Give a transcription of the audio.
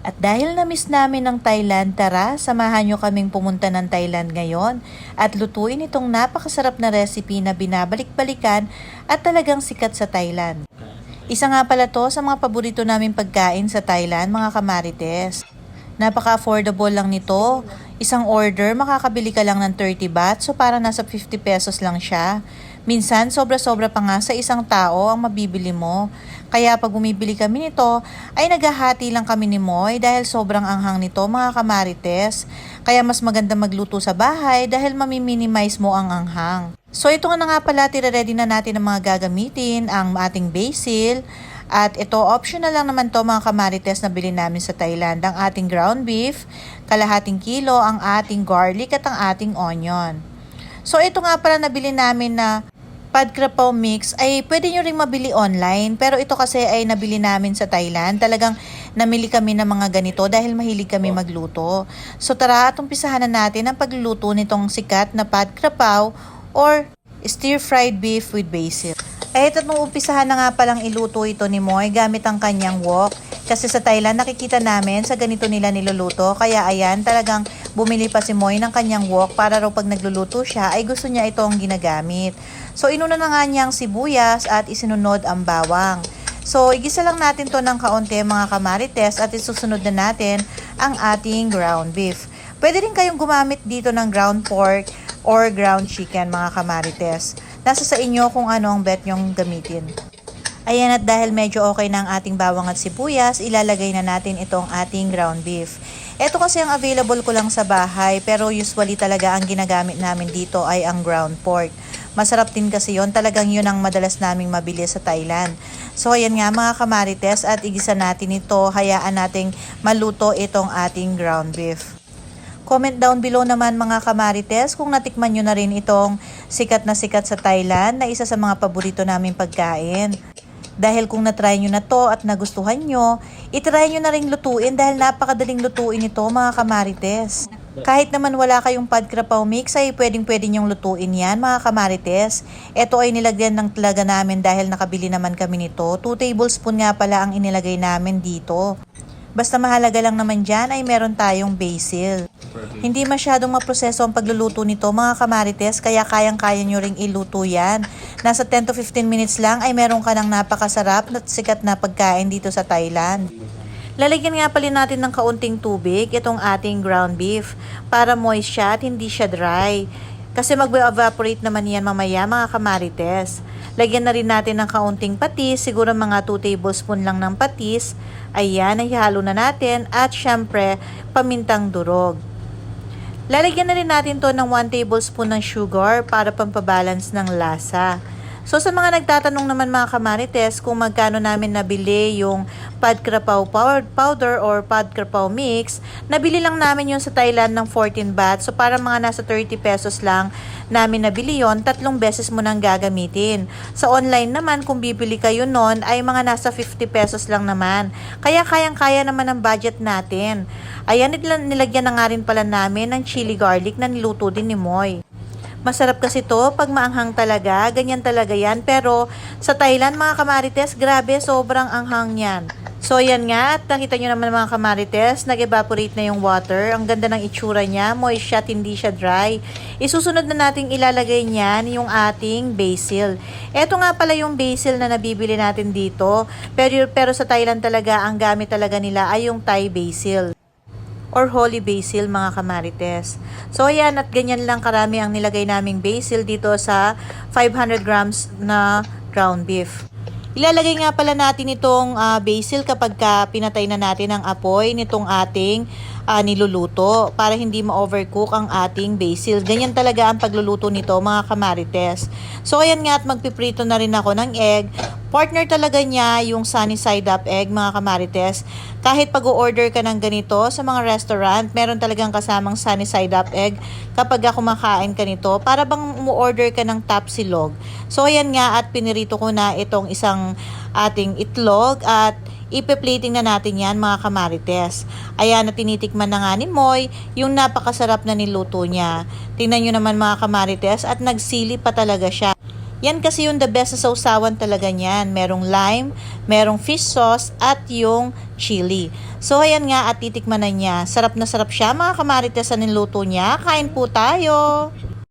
At dahil na-miss namin ng Thailand, tara, samahan nyo kaming pumunta ng Thailand ngayon at lutuin itong napakasarap na recipe na binabalik-balikan at talagang sikat sa Thailand. Isa nga pala to sa mga paborito namin pagkain sa Thailand, mga kamarites. Napaka-affordable lang nito. Isang order, makakabili ka lang ng 30 baht, so para nasa 50 pesos lang siya. Minsan, sobra-sobra pa nga sa isang tao ang mabibili mo. Kaya pag bumibili kami nito, ay naghahati lang kami ni Moy dahil sobrang anghang nito, mga kamarites. Kaya mas maganda magluto sa bahay dahil mamiminimize mo ang anghang. So ito na nga pala, tire-ready na natin ang mga gagamitin, ang ating basil. At ito, optional lang naman to mga kamarites na bilhin namin sa Thailand. Ang ating ground beef, kalahating kilo, ang ating garlic at ang ating onion. So ito nga pala nabili namin na pad krapaw mix ay pwede nyo ring mabili online. Pero ito kasi ay nabili namin sa Thailand. Talagang namili kami ng mga ganito dahil mahilig kami magluto. So tara at umpisahan na natin ang pagluluto nitong sikat na pad krapaw or stir-fried beef with basil. Ay ito nung umpisahan na nga palang iluto ito ni Moy gamit ang kanyang wok. Kasi sa Thailand nakikita namin sa ganito nila niluluto. Kaya ayan talagang bumili pa si Moy ng kanyang wok para raw pag nagluluto siya ay gusto niya itong ginagamit. So inuna na nga niyang sibuyas at isinunod ang bawang. So igisa lang natin to ng kaunti mga kamarites at isusunod na natin ang ating ground beef. Pwede rin kayong gumamit dito ng ground pork or ground chicken mga kamarites. Nasa sa inyo kung ano ang bet nyong gamitin. Ayan at dahil medyo okay na ang ating bawang at sibuyas, ilalagay na natin itong ating ground beef. Ito kasi ang available ko lang sa bahay pero usually talaga ang ginagamit namin dito ay ang ground pork. Masarap din kasi yon, talagang yun ang madalas naming mabili sa Thailand. So ayan nga mga kamarites at igisa natin ito, hayaan nating maluto itong ating ground beef. Comment down below naman mga kamarites kung natikman nyo na rin itong sikat sa Thailand na isa sa mga paborito naming pagkain. Dahil kung natry nyo na to at nagustuhan nyo, itry nyo na rin lutuin dahil napakadaling lutuin ito mga kamarites. Kahit naman wala kayong pad krapaw mix ay pwedeng nyong lutuin yan mga kamarites. Ito ay nilagyan ng talaga namin dahil nakabili naman kami nito. 2 tablespoon nga pala ang inilagay namin dito. Basta mahalaga lang naman dyan ay meron tayong basil. Hindi masyadong maproseso ang pagluluto nito mga kamarites kaya kayang-kaya nyo ring iluto yan. Nasa 10 to 15 minutes lang ay meron ka ng napakasarap at sikat na pagkain dito sa Thailand. Lalagyan nga pala natin ng kaunting tubig itong ating ground beef para moist siya at hindi siya dry. Kasi mag-evaporate naman yan mamaya mga kamarites. Lagyan na rin natin ng kaunting patis, siguro mga 2 tablespoon lang ng patis. Ayan, ihalo na natin at syempre pamintang durog. Lalagyan na rin natin to ng 1 tablespoon ng sugar para pampabalance ng lasa. So sa mga nagtatanong naman mga kamarites kung magkano namin nabili yung pad krapaw powder or pad krapaw mix, nabili lang namin yun sa Thailand ng 14 baht. So para mga nasa 30 pesos lang namin nabili yon, 3 beses mo nang gagamitin. Sa online naman kung bibili kayo nun ay mga nasa 50 pesos lang naman. Kaya kayang-kaya naman ang budget natin. Ayan, nilagyan na nga rin pala namin ng chili garlic na niluto din ni Moy. Masarap kasi to pag maanghang talaga, ganyan talaga yan. Pero sa Thailand mga kamarites, grabe, sobrang anghang yan. So yan nga, at nakita nyo naman mga kamarites, nag-evaporate na yung water. Ang ganda ng itsura niya, moist siya, hindi siya dry. Isusunod na nating ilalagay niyan yung ating basil. Eto nga pala yung basil na nabibili natin dito. Pero sa Thailand talaga, ang gamit talaga nila ay yung Thai basil or holy basil mga kamarites. So ayan, at ganyan lang karami ang nilagay naming basil dito sa 500 grams na ground beef. Ilalagay nga pala natin itong basil kapag pinatay na natin ang apoy nitong ating niluluto para hindi ma-overcook ang ating basil. Ganyan talaga ang pagluluto nito mga kamarites. So ayan nga at magpiprito na rin ako ng egg. Partner talaga niya yung sunny side up egg mga kamarites. Kahit pag-order ka ng ganito sa mga restaurant, meron talagang kasamang sunny side up egg kapag kumakain ka nito para bang umu-order ka ng tapsilog. So ayan nga at pinirito ko na itong isang ating itlog at ipe-plating na natin yan mga kamarites. Ayan, na tinitikman na nga ni Moy yung napakasarap na niluto niya. Tingnan nyo naman mga kamarites at nagsili pa talaga siya. Yan kasi yung the best sa sausawan talaga niyan. Merong lime, merong fish sauce at yung chili. So ayan nga at titikman na niya. Sarap na sarap siya mga kamarites sa niluto niya. Kain po tayo!